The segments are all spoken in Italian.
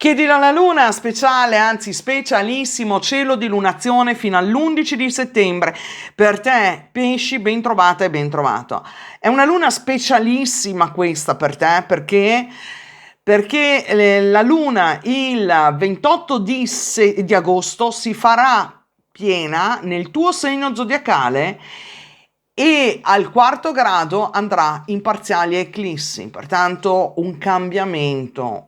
Chiedilo alla luna, speciale, anzi specialissimo cielo di lunazione fino all'11 di settembre. Per te, pesci, ben trovata e ben trovato. È una luna specialissima questa per te perché la luna il 28 di agosto si farà piena nel tuo segno zodiacale e al quarto grado andrà in parziali eclissi, pertanto un cambiamento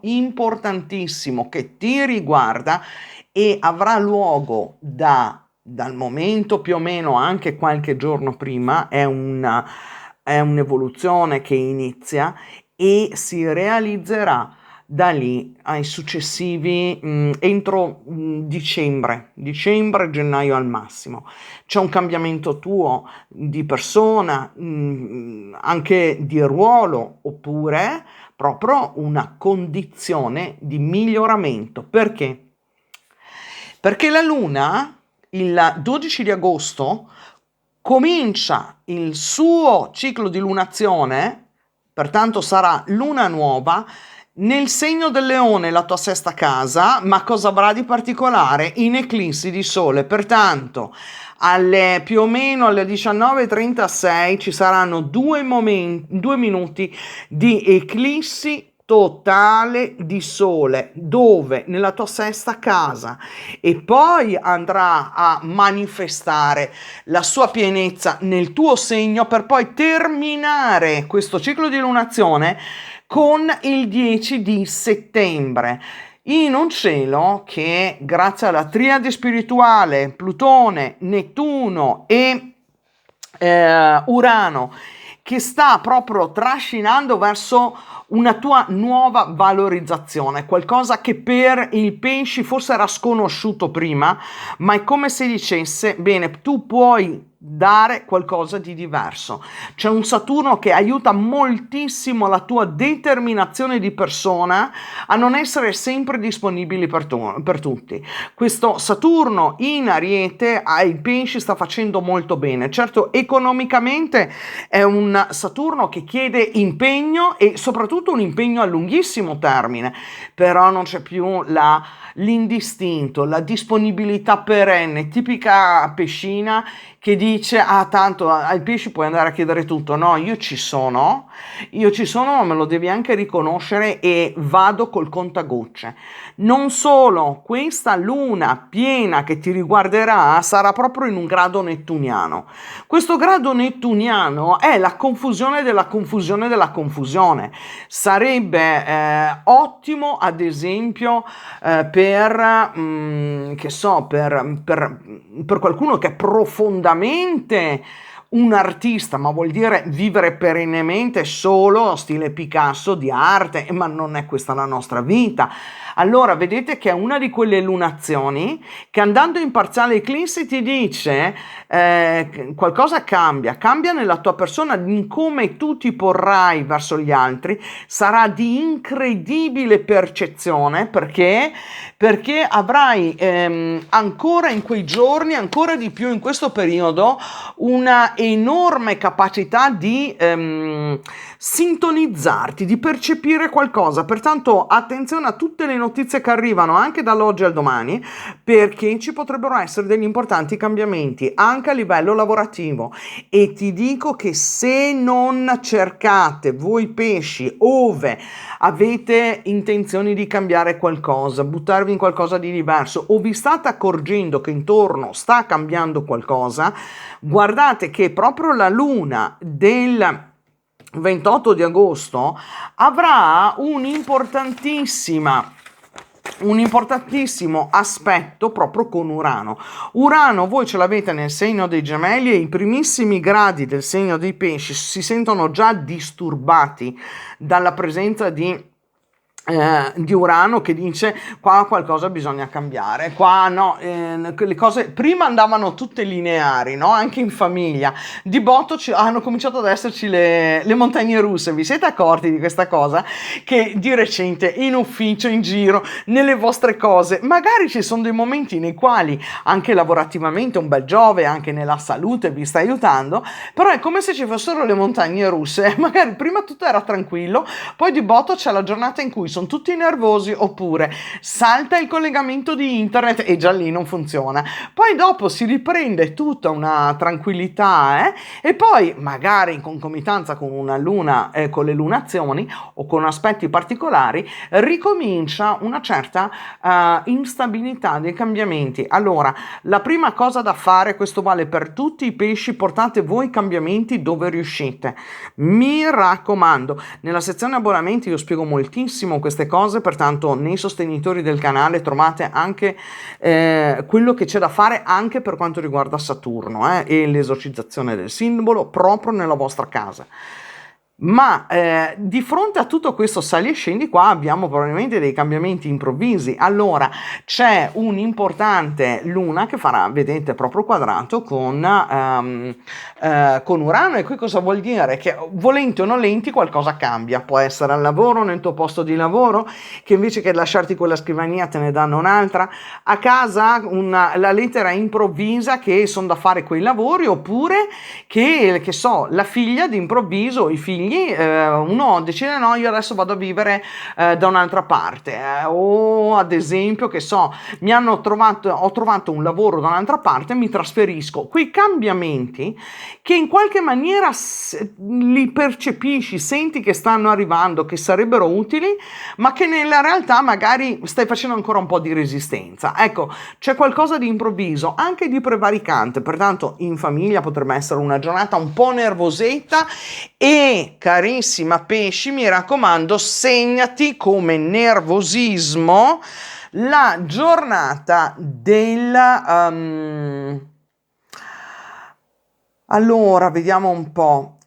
importantissimo che ti riguarda e avrà luogo dal momento più o meno anche qualche giorno prima, è un'evoluzione che inizia e si realizzerà da lì ai successivi entro dicembre, gennaio al massimo. C'è un cambiamento tuo di persona, anche di ruolo, oppure proprio una condizione di miglioramento. Perché? Perché la Luna il 12 di agosto comincia il suo ciclo di lunazione, pertanto sarà luna nuova, nel segno del Leone, la tua sesta casa, ma cosa avrà di particolare? In eclissi di sole, pertanto più o meno alle 19:36 ci saranno due minuti di eclissi totale di sole, dove nella tua sesta casa, e poi andrà a manifestare la sua pienezza nel tuo segno per poi terminare questo ciclo di lunazione con il 10 di settembre, in un cielo che grazie alla triade spirituale Plutone, Nettuno e Urano, che sta proprio trascinando verso una tua nuova valorizzazione, qualcosa che per il pesci forse era sconosciuto prima, ma è come se dicesse, bene, tu puoi dare qualcosa di diverso. C'è un Saturno che aiuta moltissimo la tua determinazione di persona a non essere sempre disponibili per tutti. Questo Saturno in Ariete ai pesci sta facendo molto bene. Certo, economicamente è un Saturno che chiede impegno e soprattutto un impegno a lunghissimo termine, però non c'è più l'indistinto, la disponibilità perenne, tipica pescina che dice, ah tanto ai pesci puoi andare a chiedere tutto, no, io ci sono, ma me lo devi anche riconoscere e vado col contagocce. Non solo, questa luna piena che ti riguarderà sarà proprio in un grado nettuniano. Questo grado nettuniano è la confusione della confusione della confusione. Sarebbe ottimo, ad esempio, per qualcuno che è profondamente un artista, ma vuol dire vivere perennemente solo stile Picasso di arte, ma non è questa la nostra vita. Allora vedete che è una di quelle lunazioni che andando in parziale eclissi ti dice qualcosa cambia nella tua persona, in come tu ti porrai verso gli altri, sarà di incredibile percezione perché avrai ancora in quei giorni, ancora di più in questo periodo, una enorme capacità di sintonizzarti, di percepire qualcosa. Pertanto attenzione a tutte le notizie che arrivano anche dall'oggi al domani, perché ci potrebbero essere degli importanti cambiamenti anche a livello lavorativo. E ti dico che se non cercate voi pesci ove avete intenzioni di cambiare qualcosa, buttarvi in qualcosa di diverso, o vi state accorgendo che intorno sta cambiando qualcosa, guardate che proprio la luna del 28 di agosto avrà un importantissimo aspetto proprio con Urano. Urano voi ce l'avete nel segno dei Gemelli e i primissimi gradi del segno dei Pesci si sentono già disturbati dalla presenza di Urano, che dice qua qualcosa bisogna cambiare, qua no, le cose prima andavano tutte lineari, no? Anche in famiglia di botto hanno cominciato ad esserci le montagne russe. Vi siete accorti di questa cosa? Che di recente in ufficio, in giro, nelle vostre cose magari ci sono dei momenti nei quali anche lavorativamente un bel Giove, anche nella salute vi sta aiutando, però è come se ci fossero le montagne russe. Magari prima tutto era tranquillo, poi di botto c'è la giornata in cui sono tutti nervosi, oppure salta il collegamento di internet e già lì non funziona. Poi dopo si riprende tutta una tranquillità, e poi magari in concomitanza con una luna, con le lunazioni o con aspetti particolari, ricomincia una certa instabilità dei cambiamenti. Allora, la prima cosa da fare, questo vale per tutti i pesci, portate voi i cambiamenti dove riuscite. Mi raccomando, nella sezione abbonamenti io spiego moltissimo queste cose, pertanto nei sostenitori del canale trovate anche quello che c'è da fare anche per quanto riguarda Saturno, e l'esorcizzazione del simbolo proprio nella vostra casa. Ma di fronte a tutto questo sali e scendi qua abbiamo probabilmente dei cambiamenti improvvisi. Allora c'è un'importante luna che farà, vedete, proprio quadrato con Urano, e qui cosa vuol dire? Che volenti o nolenti qualcosa cambia. Può essere al lavoro, nel tuo posto di lavoro, che invece che lasciarti quella scrivania te ne danno un'altra, a casa la lettera improvvisa che sono da fare quei lavori, oppure che so, la figlia d'improvviso, i figli, uno decide no, io adesso vado a vivere da un'altra parte, o ad esempio che so, ho trovato un lavoro da un'altra parte, mi trasferisco. Quei cambiamenti che in qualche maniera li percepisci, senti che stanno arrivando, che sarebbero utili, ma che nella realtà magari stai facendo ancora un po' di resistenza. Ecco, c'è qualcosa di improvviso, anche di prevaricante, pertanto in famiglia potrebbe essere una giornata un po' nervosetta. E carissima pesci, mi raccomando, segnati come nervosismo la giornata allora vediamo un po',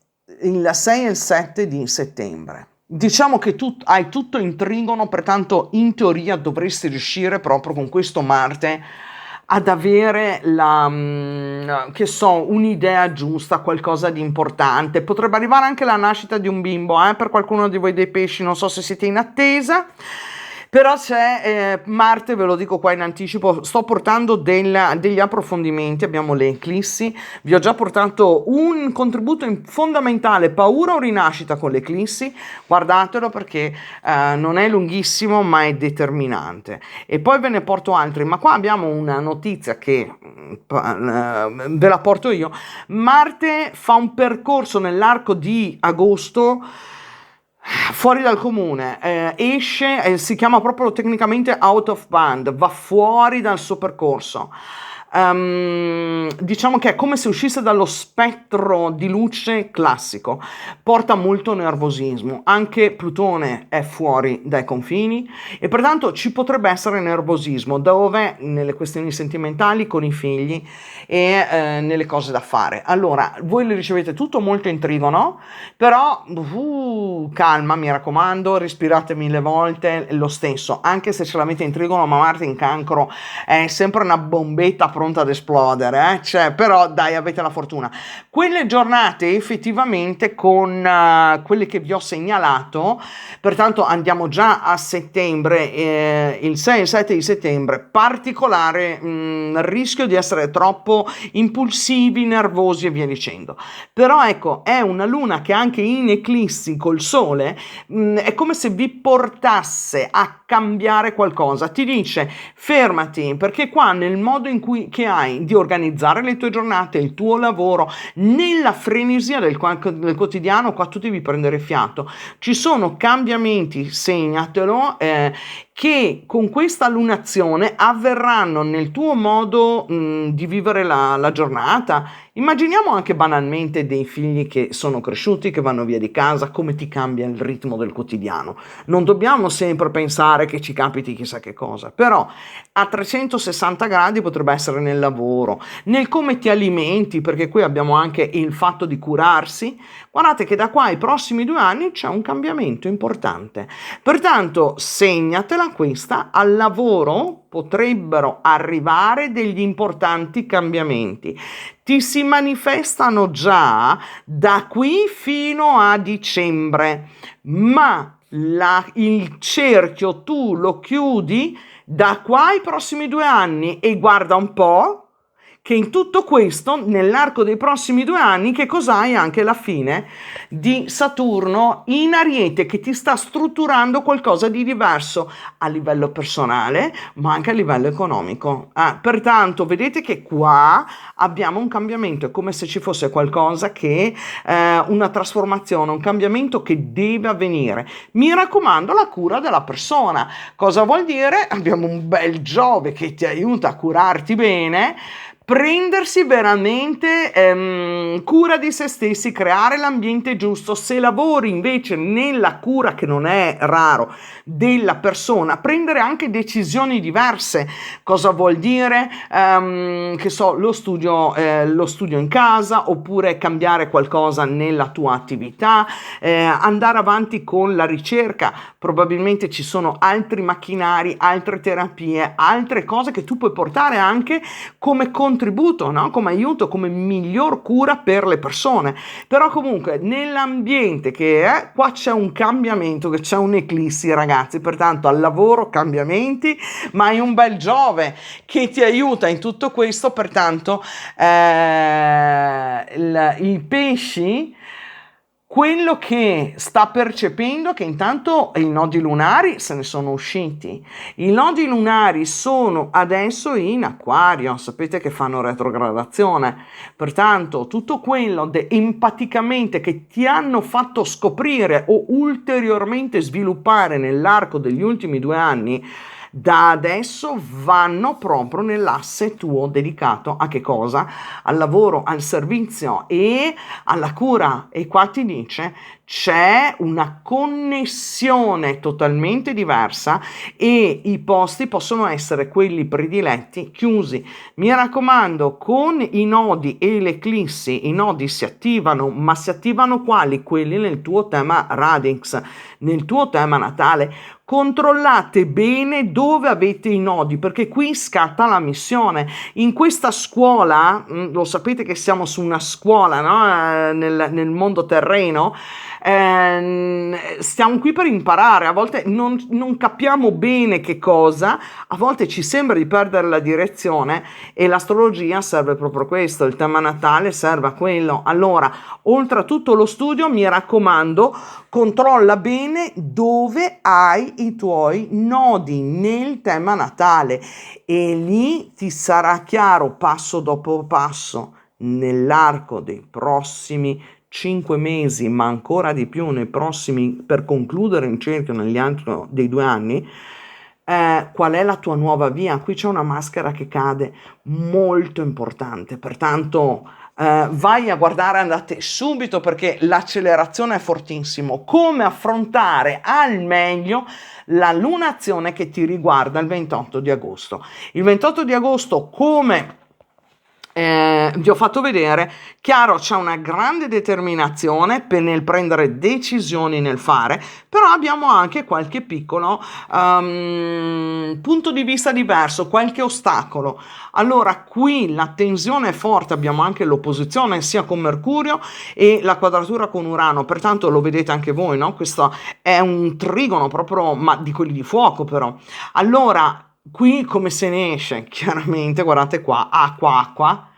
il 6 e il 7 di settembre. Diciamo che hai tutto in trigono, pertanto in teoria dovresti riuscire proprio con questo Marte ad avere un'idea giusta, qualcosa di importante. Potrebbe arrivare anche la nascita di un bimbo, per qualcuno di voi dei pesci, non so se siete in attesa. Però c'è Marte, ve lo dico qua in anticipo, sto portando degli approfondimenti, abbiamo le eclissi, vi ho già portato un contributo fondamentale, paura o rinascita con le eclissi, guardatelo perché non è lunghissimo ma è determinante. E poi ve ne porto altri, ma qua abbiamo una notizia che ve la porto io. Marte fa un percorso nell'arco di agosto fuori dal comune, esce, si chiama proprio tecnicamente out of band, va fuori dal suo percorso. Diciamo che è come se uscisse dallo spettro di luce classico, porta molto nervosismo, anche Plutone è fuori dai confini e pertanto ci potrebbe essere nervosismo dove nelle questioni sentimentali con i figli e nelle cose da fare. Allora voi le ricevete tutto molto in trigono, però calma, mi raccomando, respirate 1000 volte lo stesso, anche se ce l'avete in trigono, ma Marte in Cancro è sempre una bombetta pronta ad esplodere, cioè, però dai, avete la fortuna. Quelle giornate effettivamente con quelle che vi ho segnalato, pertanto andiamo già a settembre, il 6 e il 7 di settembre, particolare rischio di essere troppo impulsivi, nervosi e via dicendo. Però ecco, è una luna che anche in eclissi col sole è come se vi portasse a cambiare qualcosa, ti dice fermati, perché qua nel modo in cui che hai di organizzare le tue giornate, il tuo lavoro, nella frenesia del quotidiano, qua tu devi prendere fiato. Ci sono cambiamenti, segnatelo, che con questa lunazione avverranno nel tuo modo di vivere la giornata. Immaginiamo anche banalmente dei figli che sono cresciuti, che vanno via di casa, come ti cambia il ritmo del quotidiano. Non dobbiamo sempre pensare che ci capiti chissà che cosa, però a 360 gradi potrebbe essere nel lavoro, nel come ti alimenti, perché qui abbiamo anche il fatto di curarsi. Guardate che da qua ai prossimi 2 anni c'è un cambiamento importante. Pertanto segnatela questa, al lavoro potrebbero arrivare degli importanti cambiamenti. Ti si manifestano già da qui fino a dicembre, ma il cerchio tu lo chiudi da qua ai prossimi 2 anni e guarda un po' che in tutto questo, nell'arco dei prossimi 2 anni, che cos'hai? Anche la fine di Saturno in Ariete, che ti sta strutturando qualcosa di diverso a livello personale, ma anche a livello economico. Pertanto, vedete che qua abbiamo un cambiamento, è come se ci fosse qualcosa che, una trasformazione, un cambiamento che deve avvenire. Mi raccomando, la cura della persona. Cosa vuol dire? Abbiamo un bel Giove che ti aiuta a curarti bene, prendersi veramente cura di se stessi, creare l'ambiente giusto. Se lavori invece nella cura, che non è raro, della persona, prendere anche decisioni diverse. Cosa vuol dire? Che so, lo studio in casa, oppure cambiare qualcosa nella tua attività, andare avanti con la ricerca. Probabilmente ci sono altri macchinari, altre terapie, altre cose che tu puoi portare anche come contributo, no? Come aiuto, come miglior cura per le persone. Però comunque nell'ambiente che è, qua c'è un cambiamento, che c'è un'eclissi, ragazzi, pertanto al lavoro cambiamenti, ma hai un bel Giove che ti aiuta in tutto questo, pertanto i pesci, quello che sta percependo è che intanto i nodi lunari se ne sono usciti. I nodi lunari sono adesso in Acquario, sapete che fanno retrogradazione, pertanto tutto quello empaticamente che ti hanno fatto scoprire o ulteriormente sviluppare nell'arco degli ultimi 2 anni, da adesso vanno proprio nell'asse tuo dedicato a che cosa? Al lavoro, al servizio e alla cura. E qua ti dice c'è una connessione totalmente diversa e i posti possono essere quelli prediletti chiusi. Mi raccomando, con i nodi e l'eclissi, i nodi si attivano, ma si attivano quali? Quelli nel tuo tema Radix, nel tuo tema natale. Controllate bene dove avete i nodi, perché qui scatta la missione. In questa scuola, lo sapete che siamo su una scuola, no? Nel mondo terreno, stiamo qui per imparare. A volte non capiamo bene che cosa, a volte ci sembra di perdere la direzione, e l'astrologia serve proprio a questo, il tema natale serve a quello. Allora, oltre a tutto lo studio, mi raccomando, controlla bene dove hai i tuoi nodi nel tema natale, e lì ti sarà chiaro passo dopo passo, nell'arco dei prossimi 5 mesi, ma ancora di più nei prossimi, per concludere in cerchio negli altri dei 2 anni, qual è la tua nuova via. Qui c'è una maschera che cade molto importante, pertanto vai a guardare, andate subito, perché l'accelerazione è fortissimo. Come affrontare al meglio la lunazione che ti riguarda il 28 di agosto. Il 28 di agosto, come vi ho fatto vedere, chiaro, c'è una grande determinazione nel prendere decisioni, nel fare, però abbiamo anche qualche piccolo punto di vista diverso, qualche ostacolo. Allora qui la tensione è forte, abbiamo anche l'opposizione sia con Mercurio e la quadratura con Urano, pertanto lo vedete anche voi, no? Questo è un trigono proprio, ma di quelli di fuoco però. Allora, qui come se ne esce? Chiaramente, guardate qua, acqua,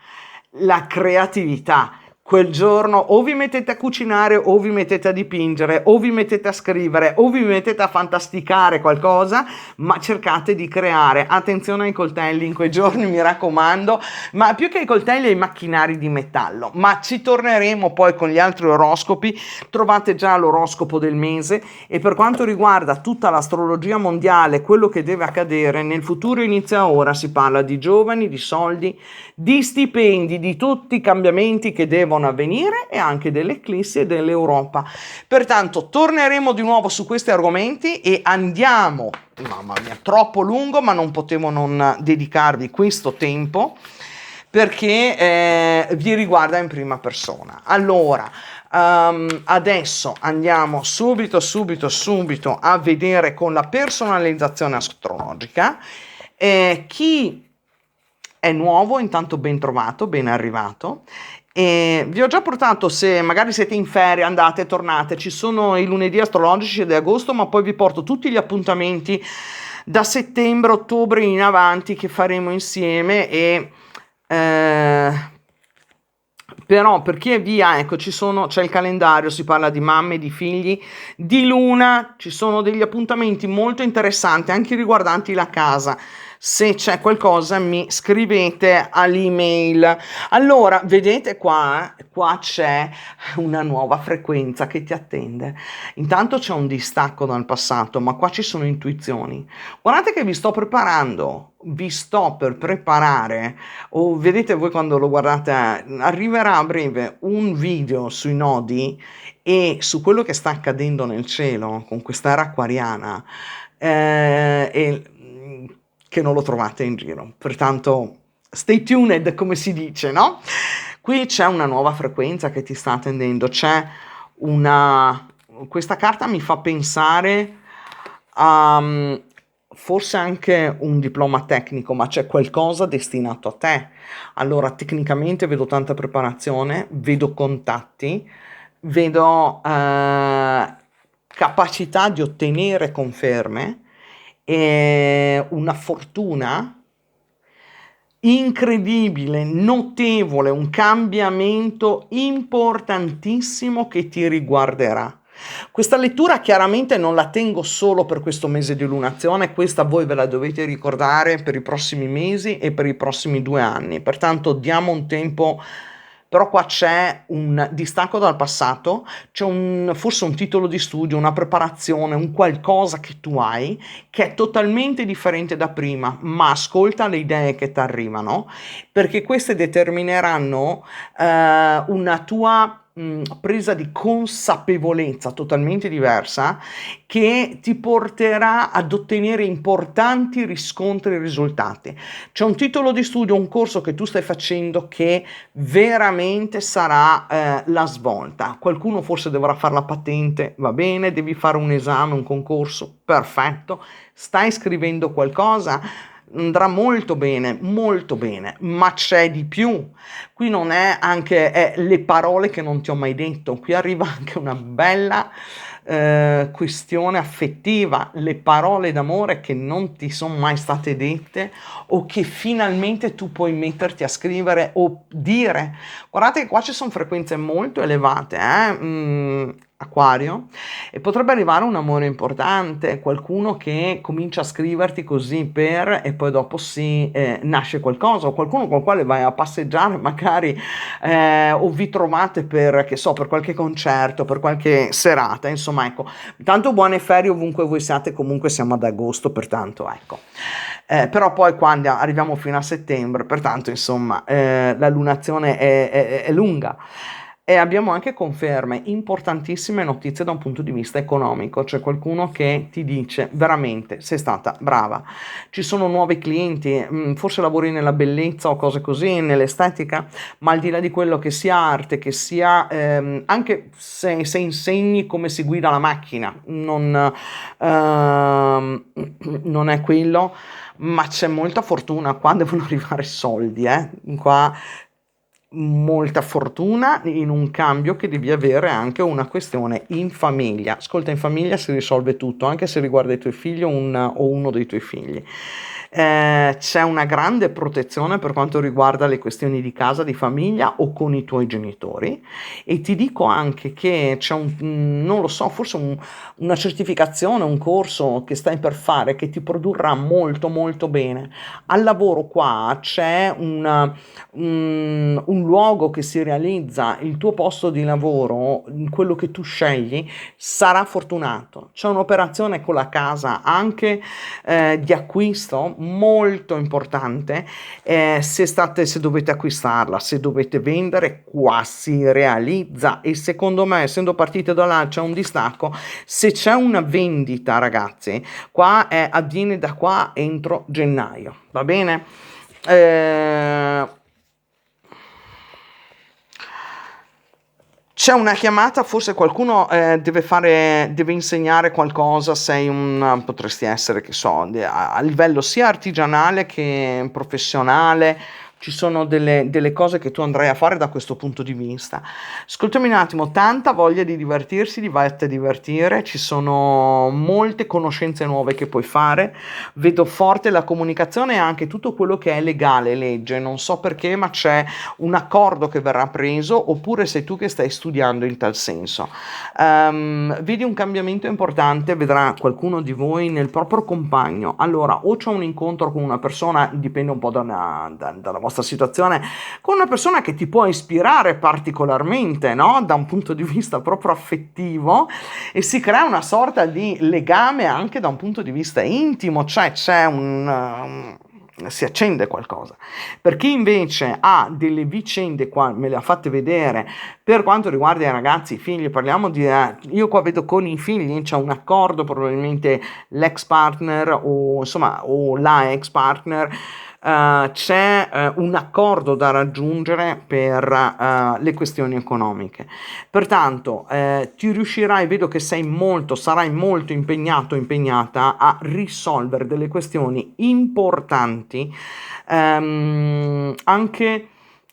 la creatività. Quel giorno o vi mettete a cucinare, o vi mettete a dipingere, o vi mettete a scrivere, o vi mettete a fantasticare qualcosa, ma cercate di creare. Attenzione ai coltelli in quei giorni, mi raccomando, ma più che ai coltelli, ai macchinari di metallo. Ma ci torneremo poi con gli altri oroscopi. Trovate già l'oroscopo del mese, e per quanto riguarda tutta l'astrologia mondiale, quello che deve accadere nel futuro inizia ora. Si parla di giovani, di soldi, di stipendi, di tutti i cambiamenti che devono avvenire, e anche delle eclissi e dell'Europa. Pertanto torneremo di nuovo su questi argomenti e andiamo, mamma mia, troppo lungo, ma non potevo non dedicarvi questo tempo, perché vi riguarda in prima persona. Allora, adesso andiamo subito a vedere con la personalizzazione astrologica. Chi è nuovo, intanto ben trovato, ben arrivato. E vi ho già portato, se magari siete in ferie, andate, tornate, ci sono i lunedì astrologici di agosto, ma poi vi porto tutti gli appuntamenti da settembre, ottobre in avanti che faremo insieme, e Eh, però per chi è via, ecco, c'è il calendario, si parla di mamme, di figli, di luna, ci sono degli appuntamenti molto interessanti anche riguardanti la casa. Se c'è qualcosa mi scrivete all'email. Allora, vedete qua c'è una nuova frequenza che ti attende. Intanto c'è un distacco dal passato, ma qua ci sono intuizioni. Guardate che vi sto per preparare, o vedete voi quando lo guardate, arriverà a breve un video sui nodi e su quello che sta accadendo nel cielo con quest'era acquariana, che non lo trovate in giro. Pertanto stay tuned, come si dice, no? Qui c'è una nuova frequenza che ti sta attendendo, una... Questa carta mi fa pensare a forse anche un diploma tecnico, ma c'è qualcosa destinato a te. Allora, tecnicamente vedo tanta preparazione, vedo contatti, vedo capacità di ottenere conferme e una fortuna incredibile, notevole, un cambiamento importantissimo che ti riguarderà. Questa lettura chiaramente non la tengo solo per questo mese di lunazione, questa voi ve la dovete ricordare per i prossimi mesi e per i prossimi 2 anni, pertanto diamo un tempo, però qua c'è un distacco dal passato, forse un titolo di studio, una preparazione, un qualcosa che tu hai che è totalmente differente da prima, ma ascolta le idee che ti arrivano, perché queste determineranno una tua presa di consapevolezza totalmente diversa che ti porterà ad ottenere importanti riscontri e risultati. C'è un titolo di studio, un corso che tu stai facendo che veramente sarà la svolta. Qualcuno forse dovrà fare la patente, va bene, devi fare un esame, un concorso, perfetto. Stai scrivendo qualcosa, andrà molto bene, ma c'è di più. Qui non è anche le parole che non ti ho mai detto, qui arriva anche una bella questione affettiva, le parole d'amore che non ti sono mai state dette o che finalmente tu puoi metterti a scrivere o dire. Guardate che qua ci sono frequenze molto elevate, Acquario, e potrebbe arrivare un amore importante, qualcuno che comincia a scriverti così e poi dopo nasce qualcosa, o qualcuno col quale vai a passeggiare magari, o vi trovate per qualche concerto, per qualche serata, insomma, ecco. Tanto buone ferie ovunque voi siate, comunque siamo ad agosto, pertanto ecco. Però poi quando arriviamo fino a settembre, pertanto insomma, la lunazione è lunga. E abbiamo anche conferme, importantissime notizie da un punto di vista economico, c'è qualcuno che ti dice veramente sei stata brava, ci sono nuovi clienti, forse lavori nella bellezza o cose così, nell'estetica, ma al di là di quello che sia arte, che sia anche se insegni come si guida la macchina, non è quello, ma c'è molta fortuna, qua devono arrivare soldi, qua molta fortuna in un cambio che devi avere anche una questione in famiglia. Ascolta, in famiglia si risolve tutto, anche se riguarda i tuoi figli o uno dei tuoi figli. C'è una grande protezione per quanto riguarda le questioni di casa, di famiglia o con i tuoi genitori, e ti dico anche che c'è non lo so, forse una certificazione, un corso che stai per fare che ti produrrà molto bene. Al lavoro qua c'è un luogo che si realizza, il tuo posto di lavoro, quello che tu scegli, sarà fortunato. C'è un'operazione con la casa anche di acquisto molto importante, se dovete acquistarla, se dovete vendere, qua si realizza, e secondo me, essendo partite da là, c'è un distacco. Se c'è una vendita, ragazzi, qua avviene da qua entro gennaio, va bene? C'è una chiamata, forse qualcuno deve insegnare qualcosa, potresti essere, che so, a livello sia artigianale che professionale, ci sono delle cose che tu andrai a fare da questo punto di vista. Ascoltami un attimo, tanta voglia di divertirsi, di vatte a divertire, ci sono molte conoscenze nuove che puoi fare, vedo forte la comunicazione e anche tutto quello che è legale, legge, non so perché, ma c'è un accordo che verrà preso, oppure sei tu che stai studiando in tal senso. Vedi un cambiamento importante, vedrà qualcuno di voi nel proprio compagno. Allora, o c'è un incontro con una persona, dipende un po' dalla vostra situazione, con una persona che ti può ispirare particolarmente, no? Da un punto di vista proprio affettivo, e si crea una sorta di legame anche da un punto di vista intimo, cioè c'è si accende qualcosa. Per chi invece ha delle vicende, qua me le ha fatte vedere, per quanto riguarda i ragazzi, i figli, parliamo di, io qua vedo con i figli, c'è un accordo, probabilmente l'ex partner o insomma o la ex partner, c'è un accordo da raggiungere per le questioni economiche. Pertanto ti riuscirai, vedo che sarai molto impegnato, impegnata a risolvere delle questioni importanti, anche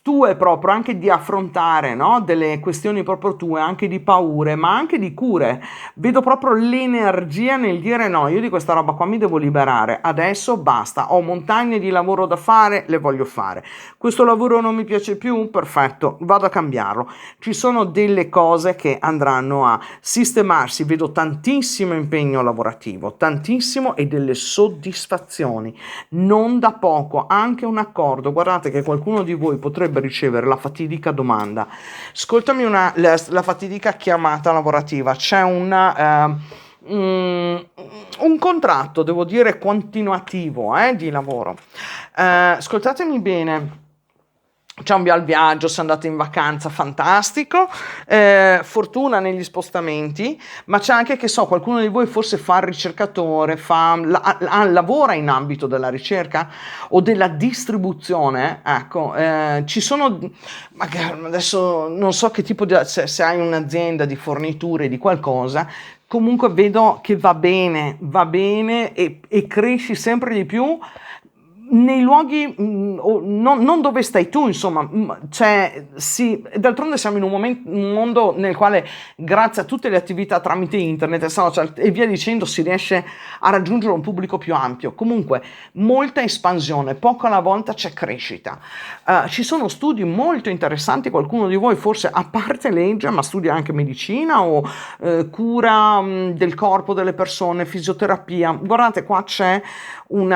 tue proprio, anche di affrontare, no? Delle questioni proprio tue, anche di paure, ma anche di cure. Vedo proprio l'energia nel dire no, io di questa roba qua mi devo liberare, adesso basta, ho montagne di lavoro da fare, le voglio fare. Questo lavoro non mi piace più, perfetto, vado a cambiarlo. Ci sono delle cose che andranno a sistemarsi, vedo tantissimo impegno lavorativo, tantissimo, e delle soddisfazioni, non da poco, anche un accordo. Guardate che qualcuno di voi potrebbe ricevere la fatidica domanda, ascoltami, la fatidica chiamata lavorativa, c'è un contratto, devo dire, continuativo di lavoro. Ascoltatemi bene. C'è un bel viaggio, se andate in vacanza, fantastico, fortuna negli spostamenti, ma c'è anche, che so, qualcuno di voi forse fa il ricercatore, lavora in ambito della ricerca o della distribuzione, ecco, ci sono, adesso non so che tipo di, se hai un'azienda di forniture di qualcosa, comunque vedo che va bene e cresci sempre di più nei luoghi non dove stai tu, insomma, cioè, sì, d'altronde siamo in un mondo nel quale, grazie a tutte le attività tramite internet e social e via dicendo, si riesce a raggiungere un pubblico più ampio. Comunque, molta espansione, poco alla volta c'è crescita. Ci sono studi molto interessanti, qualcuno di voi forse, a parte legge, ma studia anche medicina o cura del corpo delle persone, fisioterapia. Guardate, qua c'è un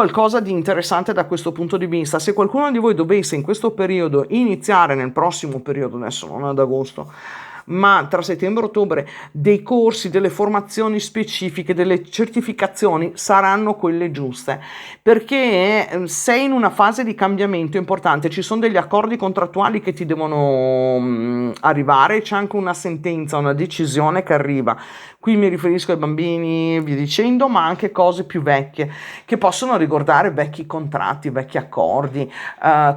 qualcosa di interessante da questo punto di vista. Se qualcuno di voi dovesse in questo periodo iniziare, nel prossimo periodo, adesso non ad agosto, ma tra settembre e ottobre, dei corsi, delle formazioni specifiche, delle certificazioni, saranno quelle giuste, perché sei in una fase di cambiamento importante, ci sono degli accordi contrattuali che ti devono arrivare, c'è anche una sentenza, una decisione che arriva. Qui mi riferisco ai bambini, via dicendo, ma anche cose più vecchie, che possono riguardare vecchi contratti, vecchi accordi.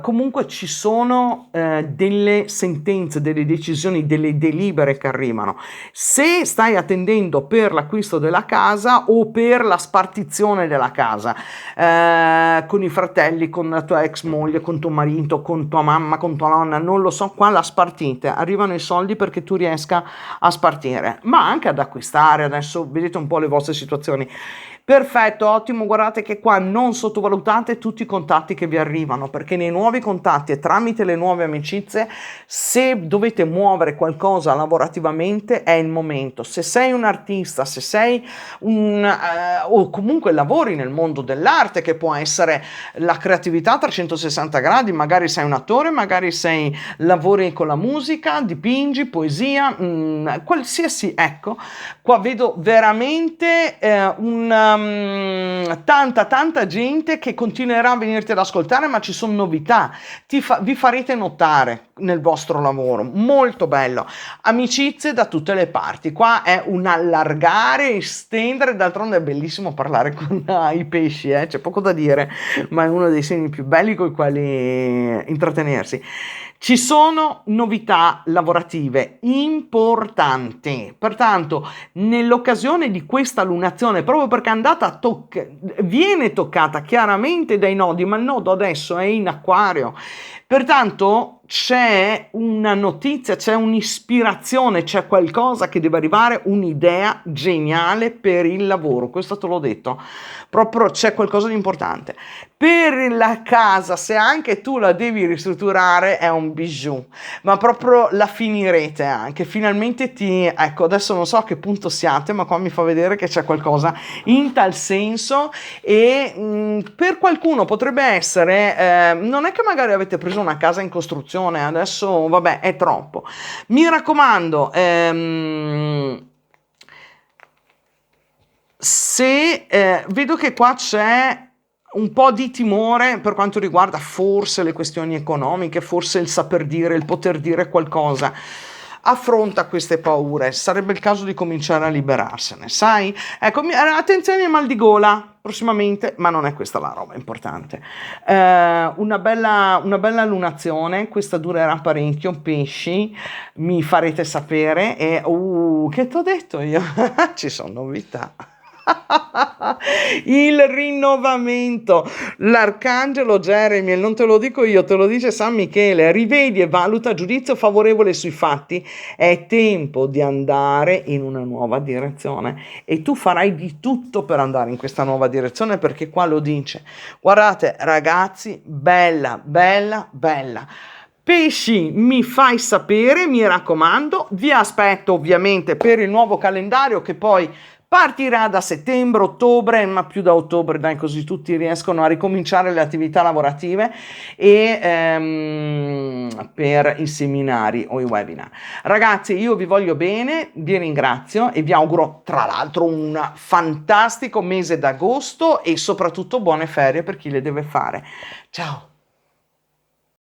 Comunque ci sono delle sentenze, delle decisioni, delle delibere che arrivano. Se stai attendendo per l'acquisto della casa o per la spartizione della casa, con i fratelli, con la tua ex moglie, con tuo marito, con tua mamma, con tua nonna, non lo so, qua la spartite, arrivano i soldi perché tu riesca a spartire, ma anche ad acquistare. Adesso vedete un po' le vostre situazioni. Perfetto, ottimo, guardate che qua non sottovalutate tutti i contatti che vi arrivano, perché nei nuovi contatti e tramite le nuove amicizie, se dovete muovere qualcosa lavorativamente, è il momento. Se sei un artista, se sei o comunque lavori nel mondo dell'arte, che può essere la creatività a 360 gradi, magari sei un attore, magari lavori con la musica, dipingi, poesia, qualsiasi, ecco, qua vedo veramente tanta gente che continuerà a venirti ad ascoltare, ma ci sono novità, vi farete notare nel vostro lavoro, molto bello, amicizie da tutte le parti, qua è un allargare, estendere, d'altronde è bellissimo parlare con i pesci, c'è poco da dire, ma è uno dei segni più belli con i quali intrattenersi. Ci sono novità lavorative importanti, pertanto nell'occasione di questa lunazione, proprio perché è andata viene toccata chiaramente dai nodi, ma il nodo adesso è in Acquario, pertanto c'è una notizia, c'è un'ispirazione, c'è qualcosa che deve arrivare, un'idea geniale per il lavoro, questo te l'ho detto, proprio c'è qualcosa di importante. Per la casa, se anche tu la devi ristrutturare, è un bijou, ma proprio la finirete anche, finalmente ecco, adesso non so a che punto siate, ma qua mi fa vedere che c'è qualcosa in tal senso e per qualcuno potrebbe essere, non è che magari avete preso una casa in costruzione, adesso vabbè è troppo, mi raccomando, se vedo che qua c'è un po' di timore per quanto riguarda forse le questioni economiche, forse il saper dire, il poter dire qualcosa. Affronta queste paure, sarebbe il caso di cominciare a liberarsene, sai? Ecco, attenzione ai mal di gola prossimamente, ma non è questa la roba importante. Una bella lunazione, questa durerà parecchio, pesci, mi farete sapere e che t'ho detto io? Ci sono novità. Il rinnovamento, l'arcangelo Geremiel, non te lo dico io, te lo dice San Michele, rivedi e valuta giudizio favorevole sui fatti, è tempo di andare in una nuova direzione e tu farai di tutto per andare in questa nuova direzione perché qua lo dice. Guardate ragazzi, bella, bella, bella. Pesci, mi fai sapere, mi raccomando, vi aspetto ovviamente per il nuovo calendario che poi partirà da settembre, ottobre, ma più da ottobre, dai, così tutti riescono a ricominciare le attività lavorative e per i seminari o i webinar. Ragazzi, io vi voglio bene, vi ringrazio e vi auguro tra l'altro un fantastico mese d'agosto e soprattutto buone ferie per chi le deve fare. Ciao!